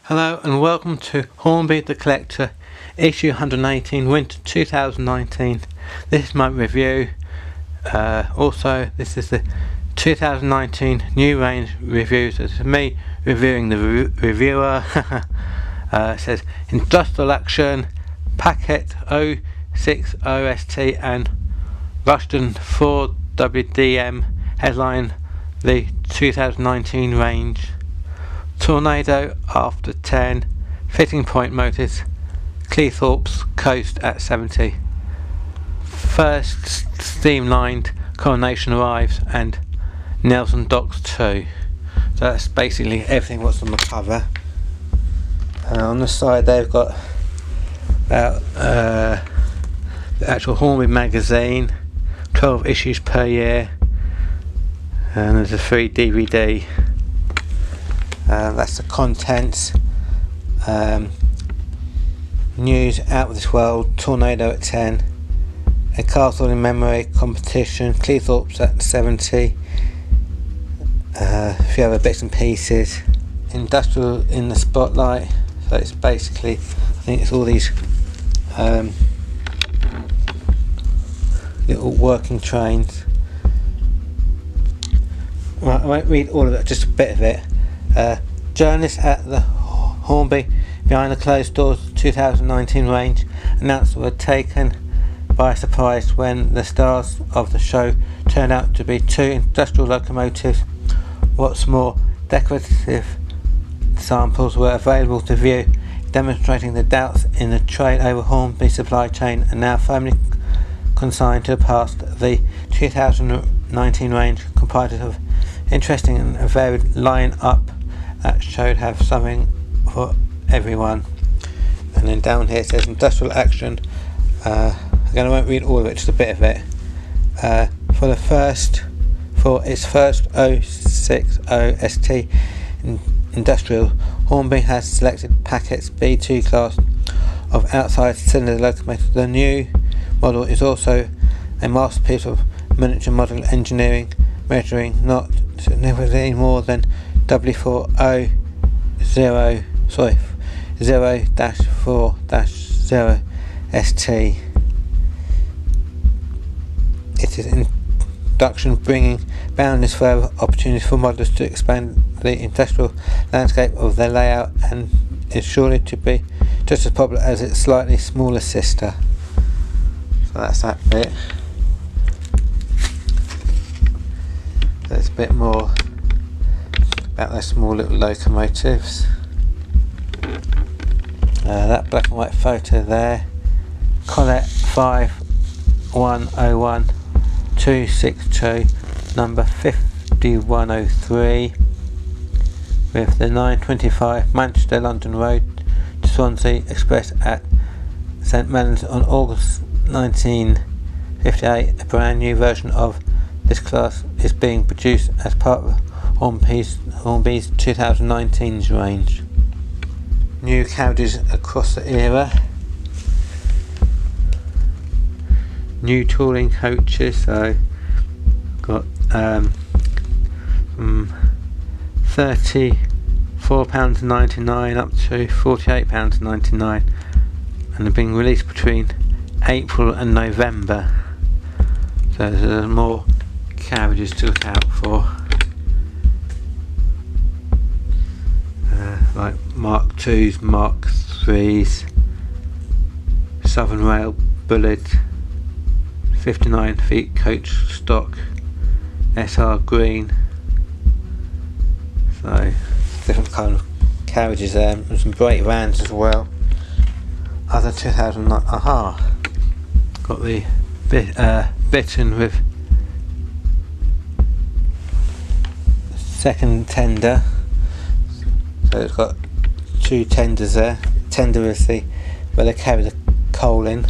Hello and welcome to Hornby the Collector, issue 118, winter 2019. This is my review. Also, this is the 2019 new range reviews. This is me reviewing the reviewer. It says Industrial Action, Packet 060ST and Rushton 4WDM headline the 2019 range. Tornado after 10, fitting point motors, Cleethorpes coast at 70. First steam-lined Coronation arrives and Nelson docks too. So that's basically everything what's on the cover. On the side they've got about the actual Hornby magazine, 12 issues per year, and there's a free DVD. That's the contents. News out of this world, Tornado at 10, a Castle in Memory competition, Cleethorpes at 70, a few other bits and pieces. Industrial in the spotlight, so it's basically, I think it's all these little working trains. Right, I won't read all of it, just a bit of it. Journalists at the Hornby Behind the Closed Doors 2019 range announced were taken by surprise when the stars of the show turned out to be two industrial locomotives. What's more, decorative samples were available to view, demonstrating the doubts in the trade over Hornby supply chain are now firmly consigned to the past. The 2019 range comprised of interesting and varied line-up that should have something for everyone. And then down here it says Industrial Action. Again, I won't read all of it, just a bit of it. For its first 060ST Industrial, Hornby has selected Packet's B2 class of outside cylinder locomotive. The new model is also a masterpiece of miniature model engineering, measuring not significantly more than W400-4-0ST. It is induction bringing boundless further opportunities for modellers to expand the industrial landscape of their layout, and is surely to be just as popular as its slightly smaller sister. So that's that bit. There's a bit more about those small little locomotives. That black and white photo there, Colette 5101262, number 5103, with the 925 Manchester London Road to Swansea Express at St Mellons on August 1958. A brand new version of this class is being produced as part of Hornby's 2019's range. New carriages across the era. New touring coaches, so got from £34.99 up to £48.99, and they're being released between April and November. So there's more carriages to look out for, like Mark 2s, Mark 3s, Southern Rail Bullet, 59 feet coach stock, SR green. So different kind of carriages there, and some great vans as well. Other 2009, got the Bitten with second tender, so it's got two tenders there. Tender is the where they carry the coal in.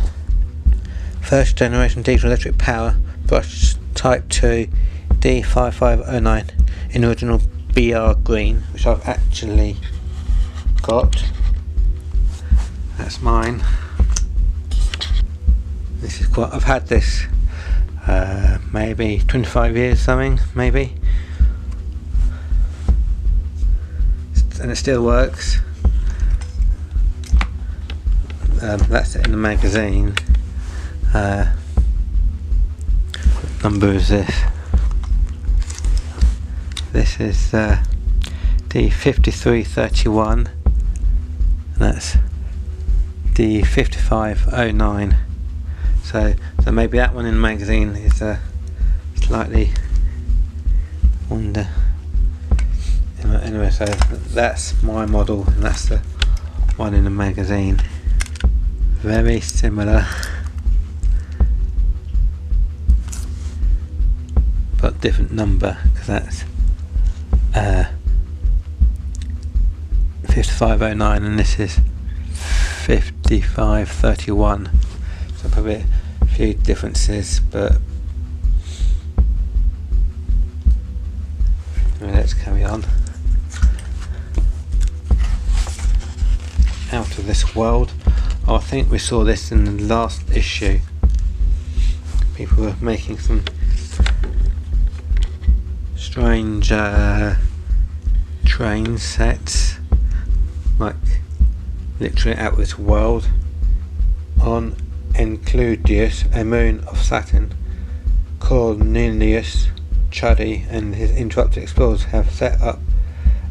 First generation diesel electric power brush type 2 D5509 in original BR green, which I've actually got. That's mine. This is quite, I've had this maybe 25 years something, maybe, and it still works. that's it in the magazine. What number is this? This is D5331, and that's D5509. So maybe that one in the magazine is slightly under. Anyway, so that's my model, and that's the one in the magazine. Very similar, but different number, because that's 5509 and this is 5531. So probably a few differences, but let's carry on. Out of This World. I think we saw this in the last issue. People were making some strange train sets, like literally Out of This World. On Enceladus, a moon of Saturn, Cornelius Chuddy and his interrupted explorers have set up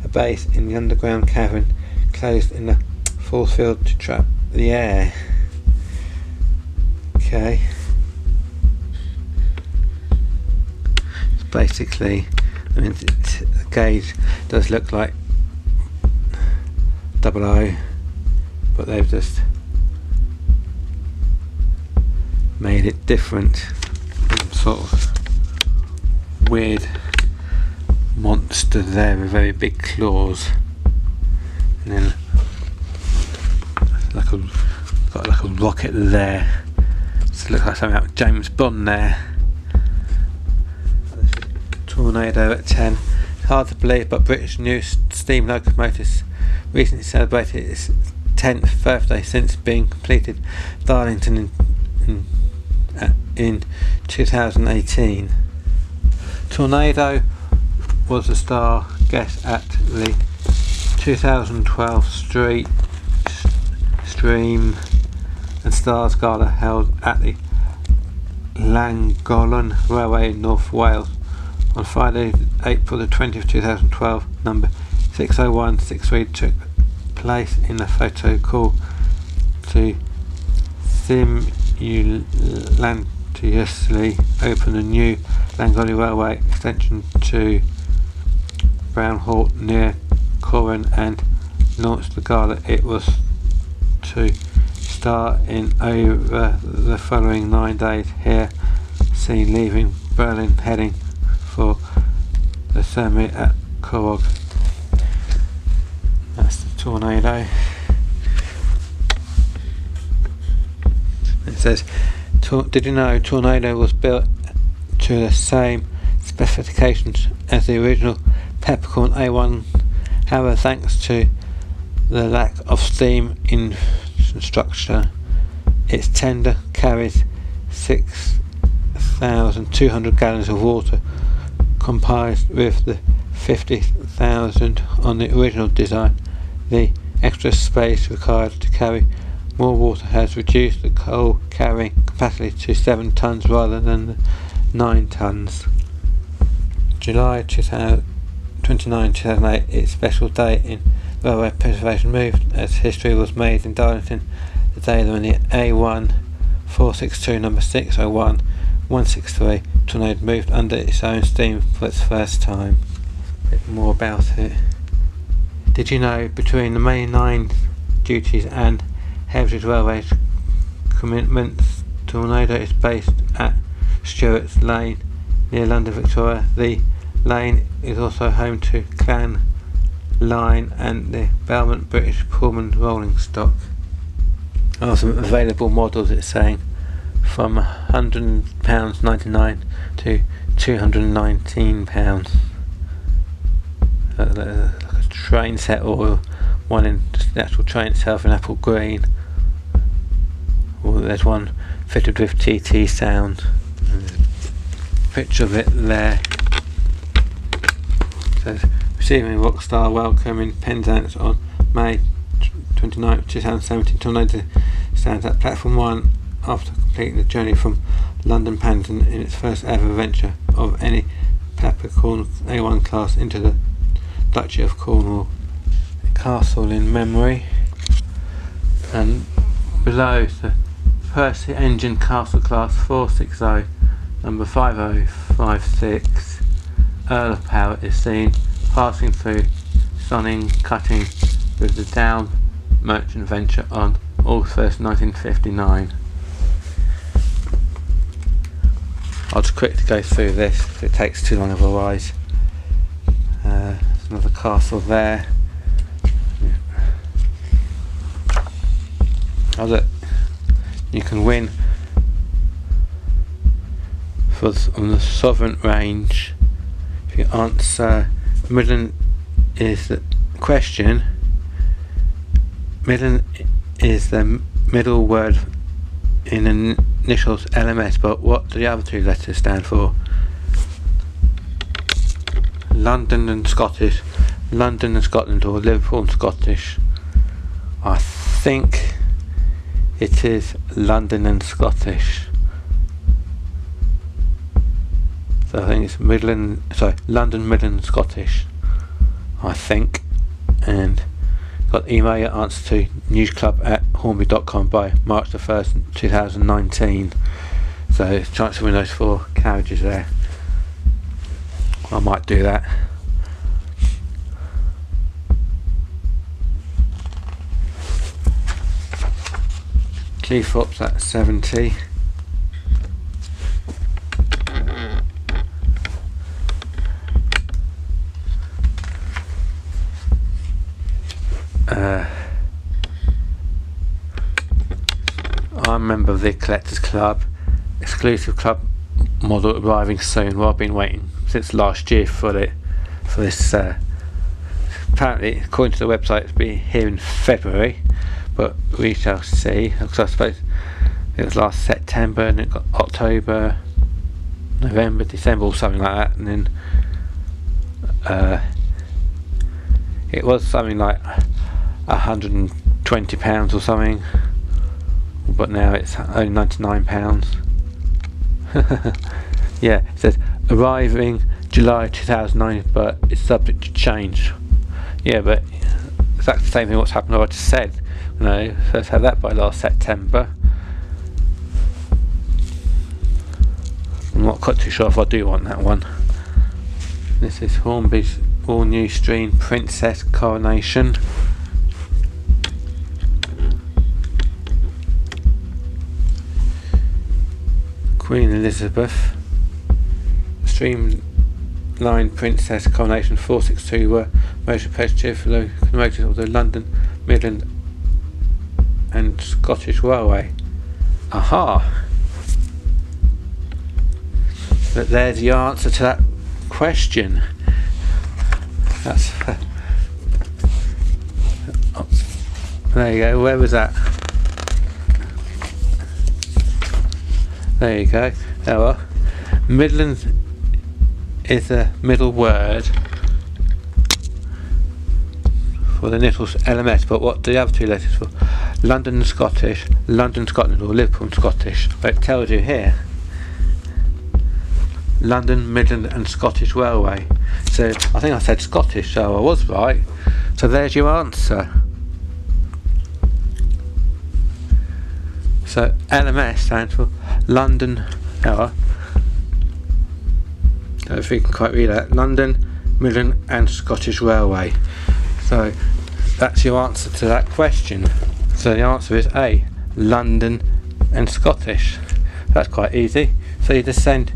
a base in the underground cavern closed in a force field to trap the air. Okay. It's basically, I mean, the gauge does look like 00, but they've just made it different. Sort of weird monster there with very big claws, and then got like a rocket there. So it looks like something out of James Bond there. Tornado at 10. It's hard to believe, but British new steam locomotives recently celebrated its 10th birthday since being completed Darlington in 2018. Tornado was a star guest at the 2012 Stream and Stars Gala held at the Llangollen Railway in North Wales on Friday, April the 20th, 2012. Number 60163 took place in a photo call to simultaneously open a new Llangollen Railway extension to Brownhall near Corran and launched the gala. It was to start in over the following 9 days. Here seen leaving Berlin heading for the ceremony at Corog. That's the Tornado. It says, did you know Tornado was built to the same specifications as the original Peppercorn A1, however, thanks to the lack of steam in structure, its tender carries 6,200 gallons of water, compared with the 50,000 on the original design. The extra space required to carry more water has reduced the coal carrying capacity to 7 tons rather than the 9 tons. July 29, 2008, its special day in railway preservation moved as history was made in Darlington the day when the A1 462 number 601 163 Tornado moved under its own steam for its first time. A bit more about it. Did you know between the main line duties and Heritage Railway commitments, Tornado is based at Stewart's Lane near London, Victoria. The lane is also home to Clan Line and the Belmont British Pullman rolling stock. Some available models, it's saying, from £100.99 to £219. Like a train set, or one in the actual train itself in apple green. Or there's one fitted with TT sound. Picture of it there. It says, receiving Rockstar welcome in Penzance on May 29, 2017. Tornado stands at platform 1 after completing the journey from London Paddington in its first ever venture of any Peppercorn A1 class into the Duchy of Cornwall. Castle in memory. And below the Percy Engine Castle Class 460, number 5056, Earl of Power is seen passing through Sonning Cutting with the Down Merchant Venture on August 1st, 1959. I'll just quickly go through this if it takes too long otherwise. There's another castle there. Oh look, you can win on the Sovereign range if you answer Midland is the question. Midland is the middle word in initials LMS, but what do the other two letters stand for? London and Scottish, London and Scotland, or Liverpool and Scottish. I think it is London and Scottish. So I think it's London, Midland, Scottish, I think. And got email your answer to newsclub@hornby.com by March the 1st, 2019. So chance to win those 4 carriages there. I might do that. Cleethorpes at 70. I'm a member of the Collectors Club, exclusive club model arriving soon. Well, I've been waiting since last year for this. Apparently, according to the website, it'll be here in February, but we shall see. Because I suppose it was last September, and it got October, November, December, or something like that, and then it was something like £120 or something, but now it's only £99. Yeah, it says arriving July 2009, but it's subject to change. Yeah, but it's exactly the same thing what's happened. I just said, you know, first had that by last September. I'm not quite too sure if I do want that one. This is Hornby's all new stream Princess Coronation. Queen Elizabeth. Streamline Princess Coronation 462 were motion picture for the locomotives of the London, Midland and Scottish Railway. Aha! But there's the answer to that question. That's oh, there you go. Where was that? There you go. Oh well. Midland is a middle word for the initials LMS, but what do the other 2 letters for? London and Scottish, London, Scotland, or Liverpool and Scottish. But it tells you here. London, Midland and Scottish Railway. So I think I said Scottish, so I was right. So there's your answer. So LMS stands for London. I don't know if you can quite read that. London, Midland and Scottish Railway. So that's your answer to that question. So the answer is A, London and Scottish. That's quite easy. So you just send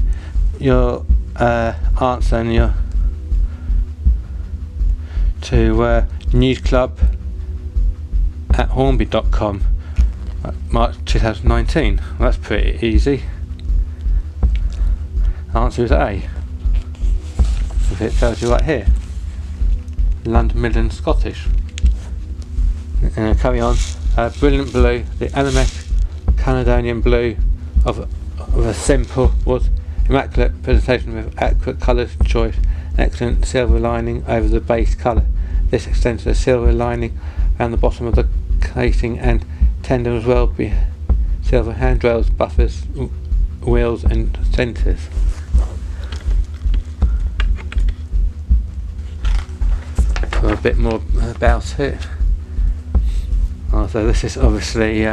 your answer and your to newsclub@hornby.com March 2019. Well, that's pretty easy. The answer is A. If it tells you right here, London, Midland, Scottish. And carry on. Brilliant blue, the LMS Caledonian blue of a simple was immaculate presentation with accurate colour choice, excellent silver lining over the base colour. This extends to the silver lining around the bottom of the casing and tender as well be silver handrails, buffers, wheels and centres. For a bit more about it. So this is obviously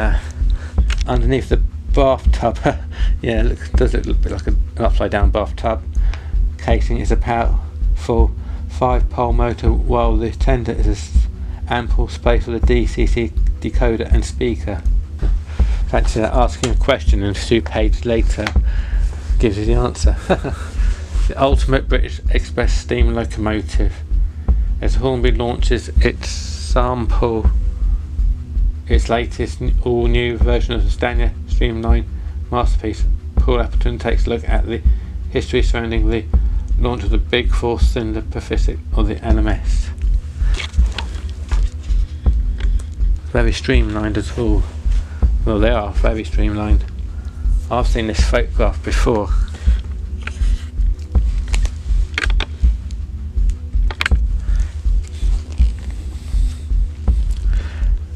underneath the bathtub. Yeah, does it look a bit like an upside down bathtub. Casing is a powerful 5-pole motor, while the tender is ample space for the DCC decoder and speaker. Fancy that, asking a question and 2 pages later gives you the answer. The ultimate British Express steam locomotive. As Hornby launches its latest all-new version of the Stania Streamline masterpiece, Paul Appleton takes a look at the history surrounding the launch of the big 4-cylinder Pacific or the LMS. Very streamlined at all. Well, they are very streamlined. I've seen this photograph before.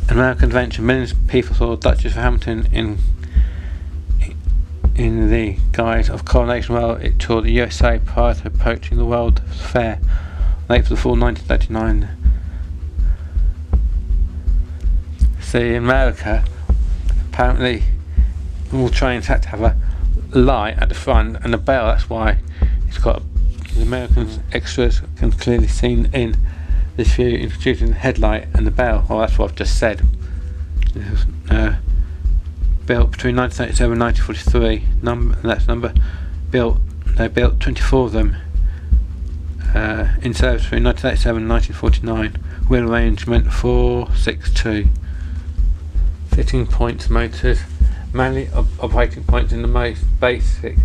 American adventure. Millions of people saw Duchess of Hamilton in the guise of coronation while it toured the USA prior to approaching the World Fair on April 4, 1939. See, in America, apparently all trains had to have a light at the front and a bell. That's why it's got the American extras can clearly seen in this view, introducing the headlight and the bell. Well, that's what I've just said. It was built between 1937 and 1943. They built 24 of them in service between 1937 and 1949. Wheel arrangement 462. Fitting points motors. Manually operating points in the most basic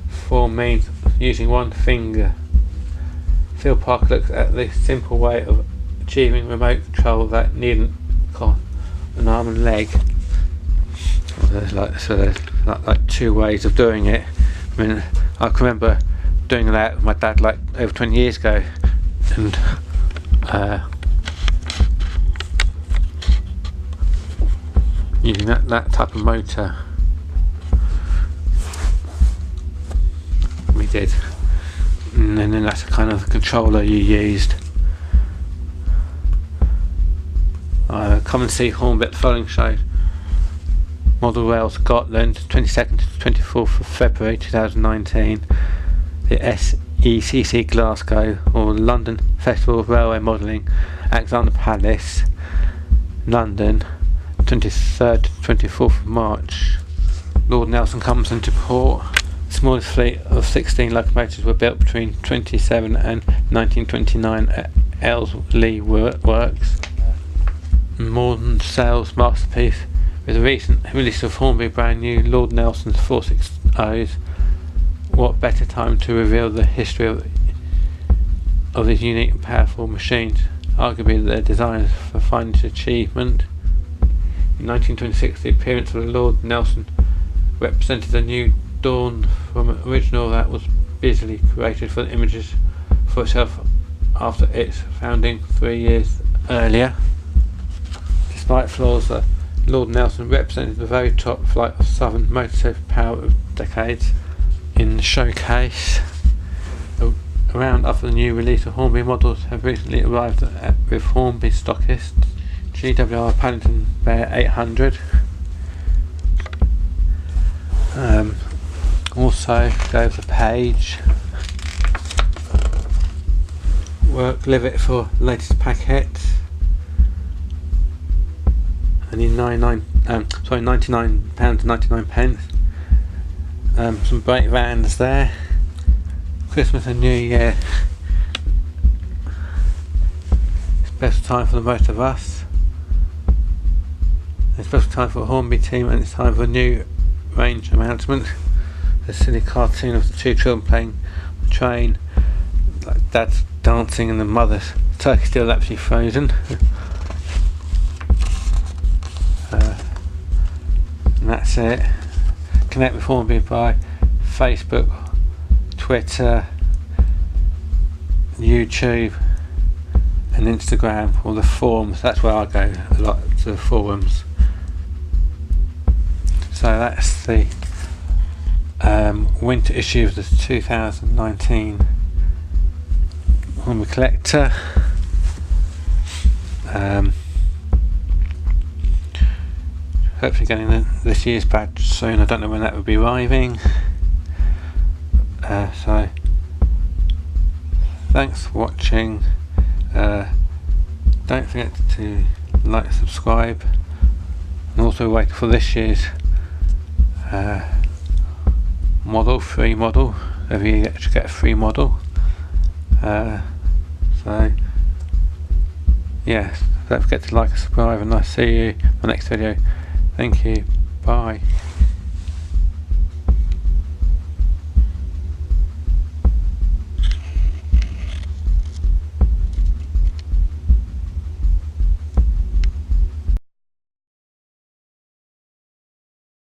form means using one finger. Phil Parker looks at the simple way of achieving remote control that needn't cost an arm and leg. There's like 2 ways of doing it. I mean, I can remember doing that with my dad like over 20 years ago, and using that type of motor. We did. And then that's the kind of controller you used. Come and see Hornby at the following show. Model Rail Scotland, 22nd to 24th of February 2019. The SECC Glasgow or London Festival of Railway Modelling, Alexander Palace, London, 23rd to 24th of March. Lord Nelson comes into port. The smallest fleet of 16 locomotives were built between 1927 and 1929 at Elsley Works. Modern sales masterpiece. With the recent release of Hornby brand new Lord Nelson's 460s, what better time to reveal the history of these unique and powerful machines, arguably their designers for finest achievement. In 1926, the appearance of the Lord Nelson represented a new dawn from an original that was busily created for the images for itself after its founding 3 years earlier. Despite flaws, the Lord Nelson represented the very top flight of southern motorcycle power of decades. In the showcase, a round of the new release of Hornby models have recently arrived with Hornby stockists. GWR Paddington Bear 800. Also go over the page. Live it for latest packet. Only £99.99. Some great vans there. Christmas and New Year. Special time for the both of us. It's special time for the Hornby team, and it's time for a new range announcement. The silly cartoon of the 2 children playing on the train, like dad's dancing and the mother's turkey still actually frozen. And that's it. Connect with Hornby by Facebook, Twitter, YouTube and Instagram, or the forums. That's where I go a lot, to the forums. So that's the winter issue of the 2019 Hornby Collector. Hopefully getting this year's badge soon. I don't know when that will be arriving. So thanks for watching. Don't forget to like, subscribe, and also wait for this year's free model. Every year you get a free model. So yeah, don't forget to like and subscribe, and I'll see you in my next video. Thank you. Bye.